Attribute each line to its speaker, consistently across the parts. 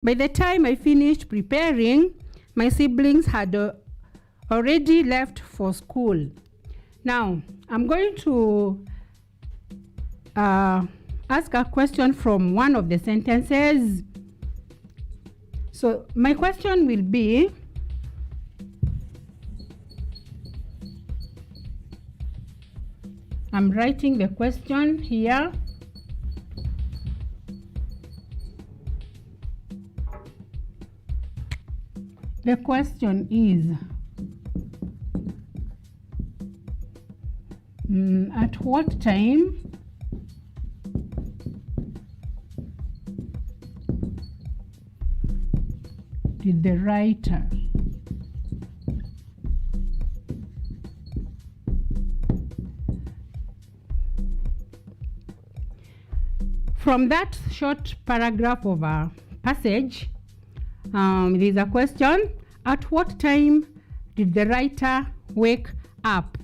Speaker 1: By the time I finished preparing, my siblings had already left for school. Now, I'm going to ask a question from one of the sentences. So my question will be, I'm writing the question here. The question is, at what time did the writer from that short paragraph of a passage, there's a question: at what time did the writer wake up?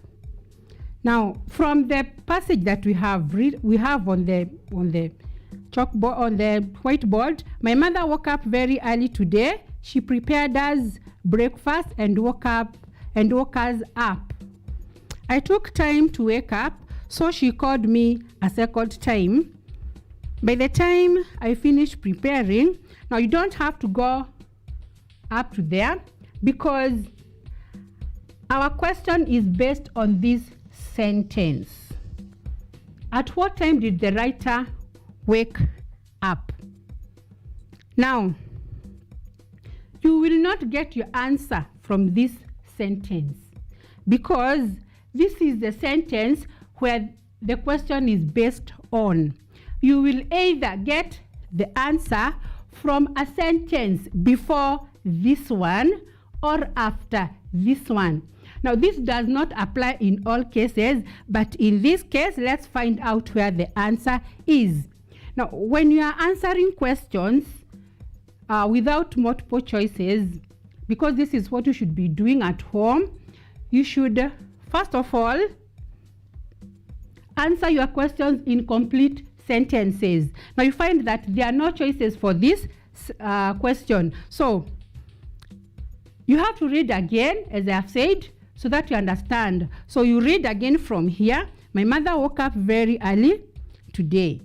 Speaker 1: Now, from the passage that we have on the chalkboard, on the whiteboard, my mother woke up very early today. She prepared us breakfast and woke us up. I took time to wake up, so she called me a second time. By the time I finished preparing, now you don't have to go up to there because our question is based on this sentence. At what time did the writer wake up? Now, you will not get your answer from this sentence because this is the sentence where the question is based on. You will either get the answer from a sentence before this one or after this one. Now, this does not apply in all cases, but in this case, let's find out where the answer is. Now, when you are answering questions without multiple choices, because this is what you should be doing at home, you should, first of all, answer your questions in complete sentences. Now, you find that there are no choices for this question. So, you have to read again, as I have said, so that you understand. So you read again from here. My mother woke up very early today.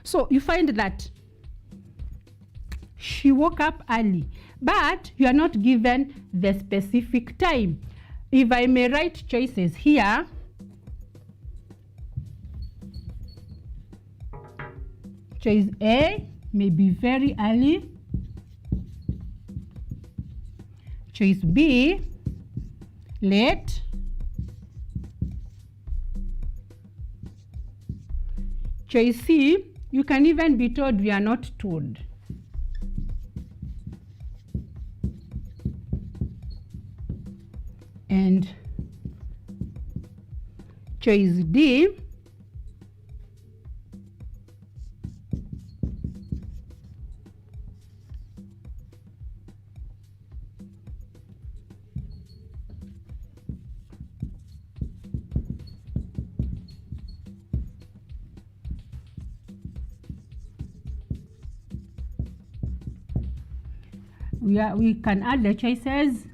Speaker 1: So you find that she woke up early, but you are not given the specific time. If I may write choices here, choice A may be very early. Choice B, late. Choice C, you can even be told we are not told. And choice D, we can add the choices.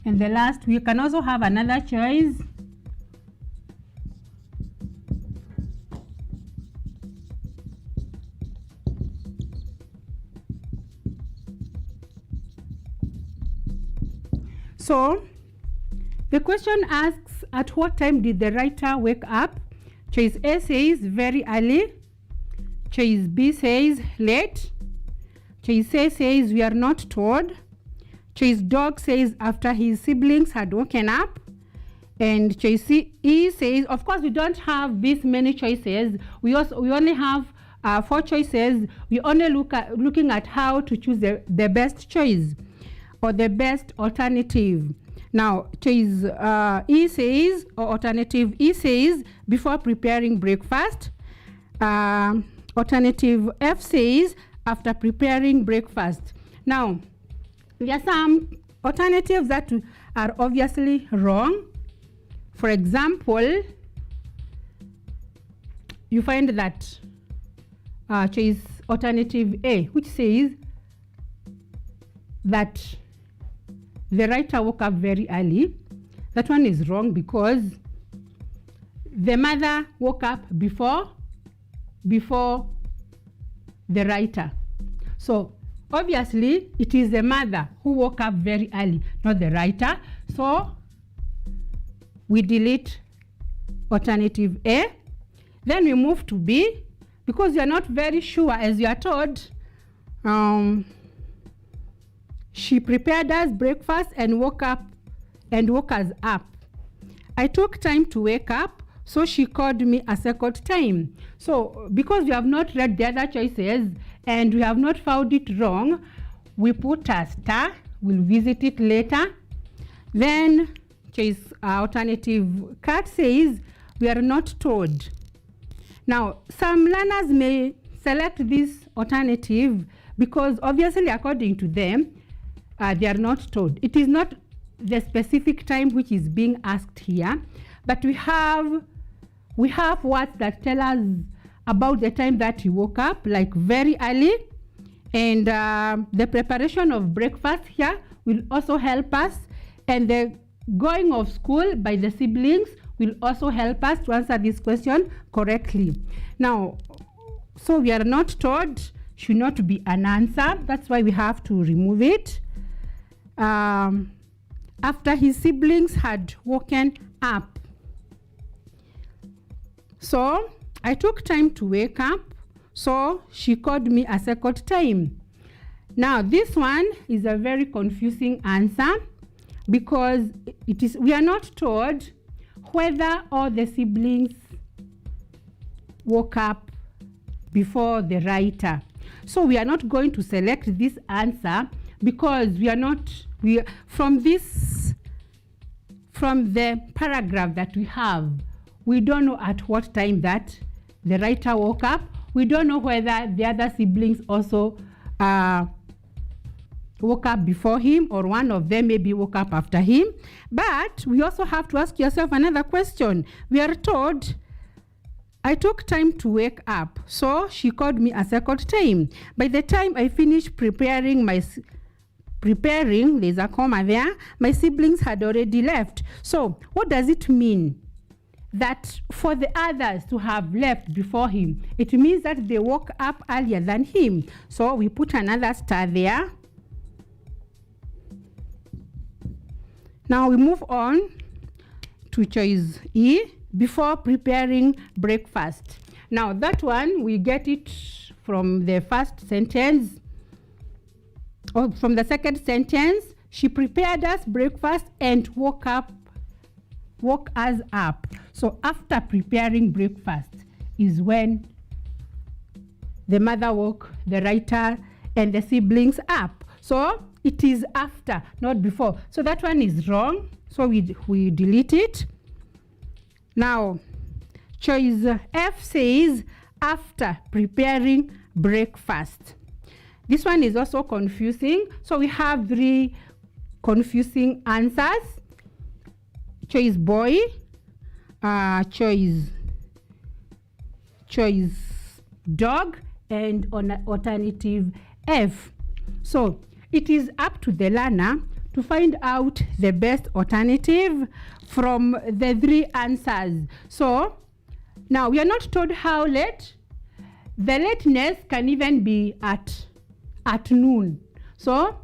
Speaker 1: And the last, we can also have another choice. So, the question asks, at what time did the writer wake up? Choice A says very early. Choice B says late. Choice C says we are not told. Choice Dog says after his siblings had woken up. And choice E says, of course, we don't have this many choices. We only have 4 choices. We only looking at how to choose the best choice or the best alternative. Now, choice E says, or alternative E says, before preparing breakfast. Alternative F says, after preparing breakfast. Now, there are some alternatives that are obviously wrong. For example, you find that choice alternative A, which says that the writer woke up very early. That one is wrong because the mother woke up before the writer. So obviously it is the mother who woke up very early, not the writer. So we delete alternative A. Then we move to B, because you are not very sure, as you are told. She prepared us breakfast and woke us up. I took time to wake up, so she called me a second time. So because we have not read the other choices and we have not found it wrong, we put a star. We'll visit it later. Then choice alternative cat says we are not told. Now some learners may select this alternative because obviously according to them they are not told. It is not the specific time which is being asked here, but we have words that tell us about the time that he woke up, like very early, and the preparation of breakfast here will also help us, and the going of school by the siblings will also help us to answer this question correctly. Now, so we are not told should not be an answer. That's why we have to remove it. After his siblings had woken up. So I took time to wake up, so she called me a second time. Now this one is a very confusing answer because we are not told whether all the siblings woke up before the writer. So we are not going to select this answer because from the paragraph that we have, we don't know at what time that the writer woke up. We don't know whether the other siblings also woke up before him, or one of them maybe woke up after him. But we also have to ask yourself another question. We are told, I took time to wake up, so she called me a second time. By the time I finished preparing, there's a comma there, my siblings had already left. So what does it mean? That for the others to have left before him, it means that they woke up earlier than him. So we put another star there. Now we move on to choice E, before preparing breakfast. Now that one, we get it from the first sentence, or from the second sentence. She prepared us breakfast and woke us up. So after preparing breakfast is when the mother woke the writer and the siblings up. So it is after, not before. So that one is wrong. So we delete it. Now, choice F says after preparing breakfast. This one is also confusing. So we have three confusing answers. Choice boy, choice dog, and alternative F. So it is up to the learner to find out the best alternative from the three answers. So now we are not told how late. The lateness can even be at noon. So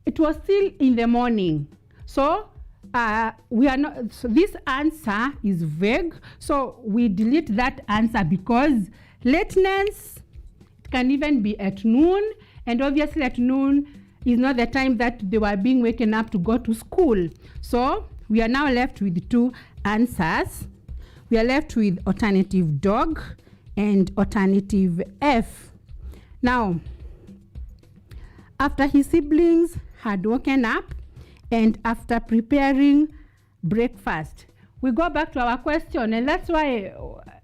Speaker 1: it was still in the morning. So we are not. So this answer is vague. So we delete that answer because lateness can even be at noon, and obviously at noon is not the time that they were being waken up to go to school. So we are now left with two answers. We are left with alternative dog and alternative F. Now, after his siblings had woken up and after preparing breakfast, we go back to our question, and that's why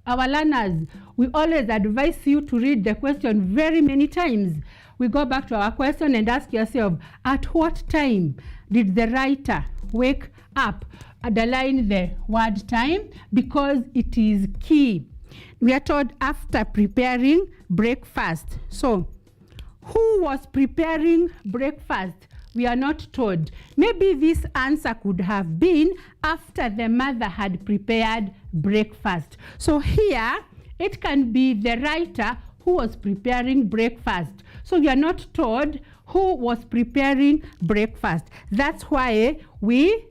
Speaker 1: our learners, we always advise you to read the question very many times. we go back to our question and ask yourself, at what time did the writer wake up? Underline the word time because it is key. We are told after preparing breakfast. So, who was preparing breakfast? We are not told. Maybe this answer could have been after the mother had prepared breakfast. So here, it can be the writer who was preparing breakfast. So we are not told who was preparing breakfast. That's why we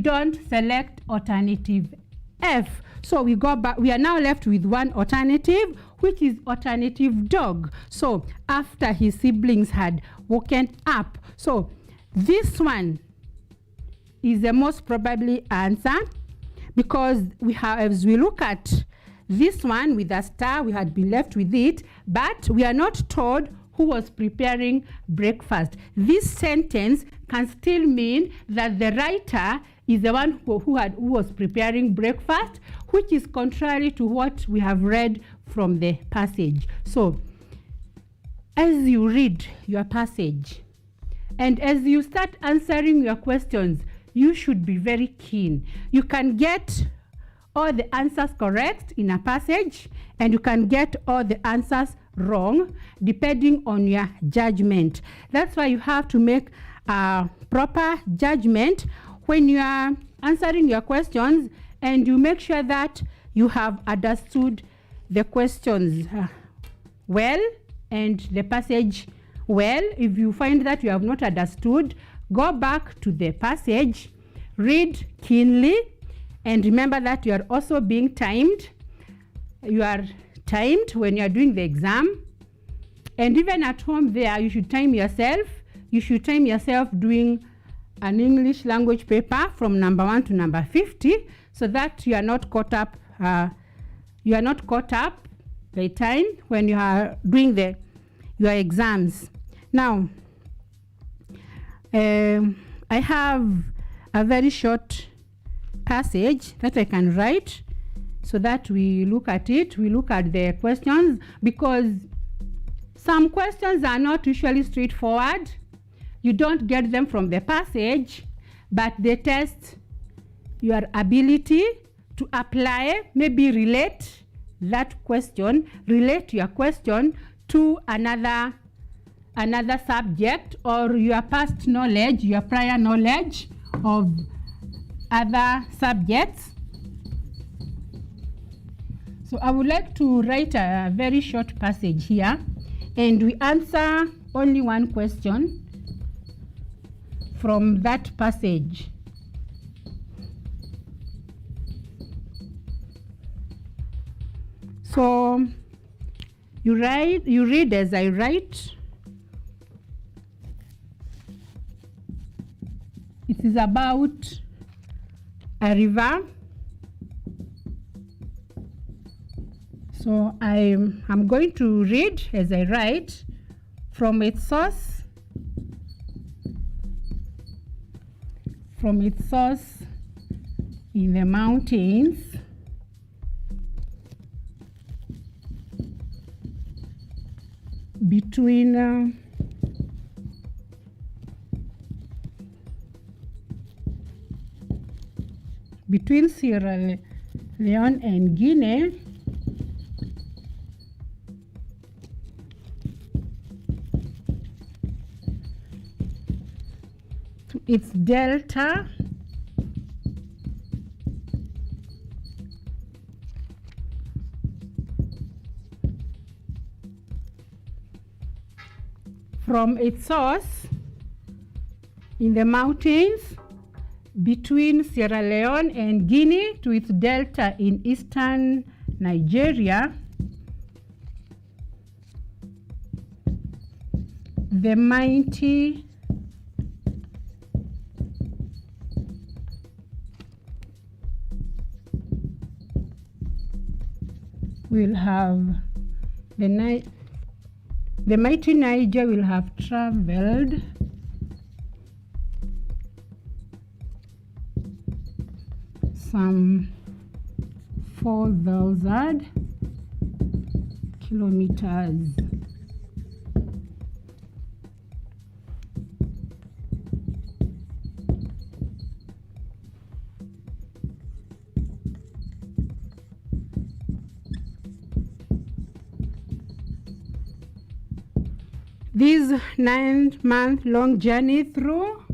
Speaker 1: don't select alternative F. So we go back. We are now left with one alternative, which is alternative dog. So after his siblings had woken up. So this one is the most probably answer because we have, as we look at this one with a star, we had been left with it, but we are not told who was preparing breakfast. This sentence can still mean that the writer is the one who was preparing breakfast, which is contrary to what we have read from the passage. So, as you read your passage and as you start answering your questions, you should be very keen. You can get all the answers correct in a passage and you can get all the answers wrong depending on your judgment. That's why you have to make a proper judgment when you are answering your questions, and you make sure that you have understood the questions well and the passage well. If you find that you have not understood, go back to the passage, read keenly, and remember that you are also being timed. You are timed when you are doing the exam, and even at home there you should time yourself. You should time yourself doing an English language paper from number 1 to number 50, so that you are not caught up. You are not caught up by time when you are doing your exams. Now, I have a very short passage that I can write so that we look at it. We look at the questions because some questions are not usually straightforward. You don't get them from the passage, but they test your ability to apply, maybe relate your question to another subject, or your past knowledge, your prior knowledge of other subjects. So I would like to write a very short passage here, and we answer only one question from that passage. So you read as I write. It is about a river. So I'm going to read as I write from its source. In the mountains, between Sierra Leone and Guinea, to its delta, from its source in the mountains between Sierra Leone and Guinea to its delta in eastern Nigeria, the mighty will have the mighty Niger will have traveled some 4,000 kilometers this 9-month-long journey through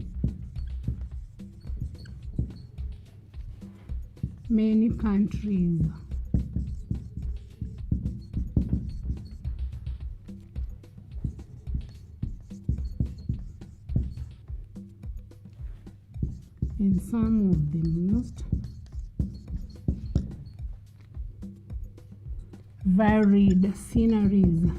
Speaker 1: many countries. And some of the most varied sceneries.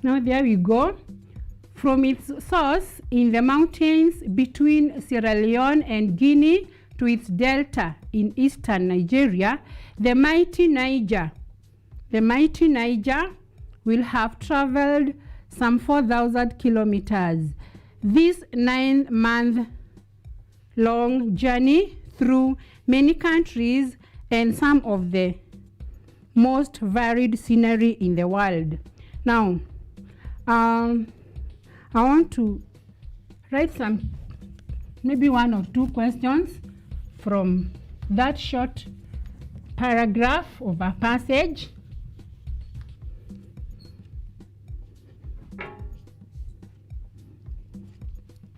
Speaker 1: Now there we go. From its source in the mountains between Sierra Leone and Guinea to its delta in eastern Nigeria, the mighty Niger will have traveled some 4,000 kilometers. This 9-month-long journey through many countries and some of the most varied scenery in the world. Now, I want to write maybe 1 or 2 questions from that short paragraph of a passage.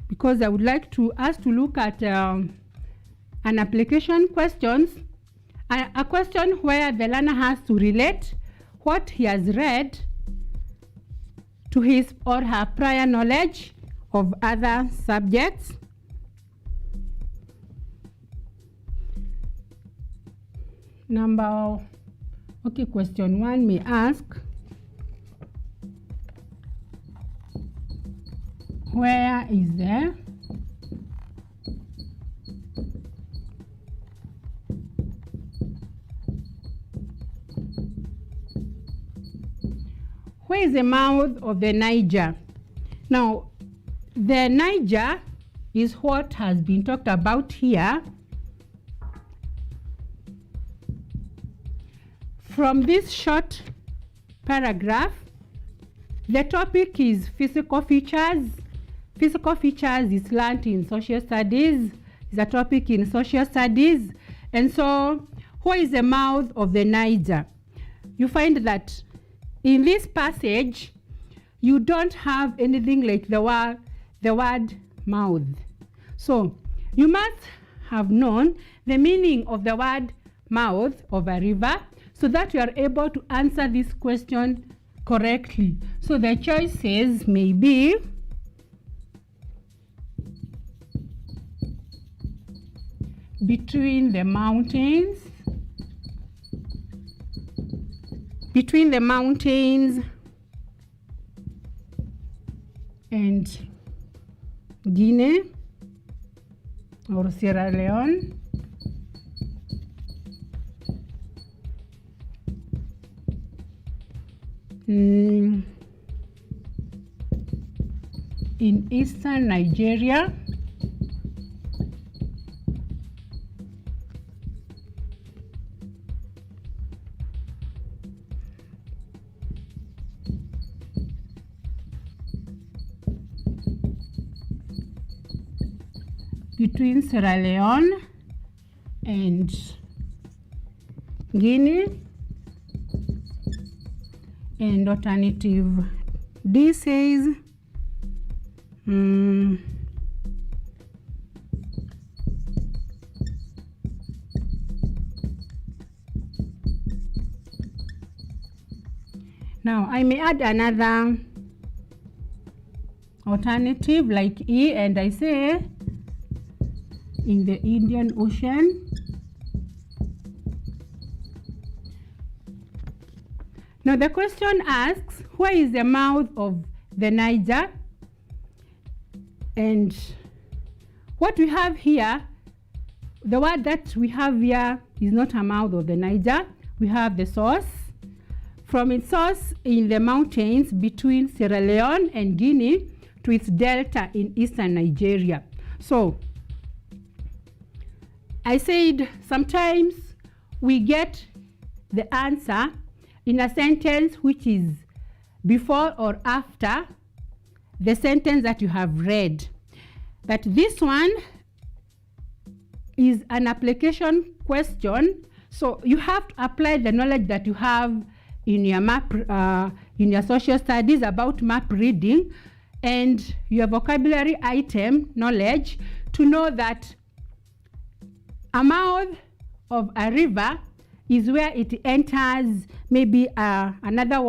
Speaker 1: Because I would like us to look at an application questions, a question where the learner has to relate what he has read to his or her prior knowledge of other subjects. Question 1 may ask, where is there where is the mouth of the Niger? Now, the Niger is what has been talked about here. From this short paragraph, the topic is physical features. Physical features is learned in social studies, is a topic in social studies. And so, what is the mouth of the Niger? You find that in this passage, you don't have anything like the word mouth. So, you must have known the meaning of the word mouth of a river so that you are able to answer this question correctly. So, the choices may be between the mountains and Guinea or Sierra Leone, in eastern Nigeria, between Sierra Leone and Guinea, and alternative D says now I may add another alternative like E, and I say in the Indian Ocean. Now the question asks, where is the mouth of the Niger? And what we have here, the word that we have here is not a mouth of the Niger. We have the source. From its source in the mountains between Sierra Leone and Guinea to its delta in eastern Nigeria. So, I said sometimes we get the answer in a sentence which is before or after the sentence that you have read. But this one is an application question, so you have to apply the knowledge that you have in your map, in your social studies about map reading, and your vocabulary item knowledge to know that a mouth of a river is where it enters maybe another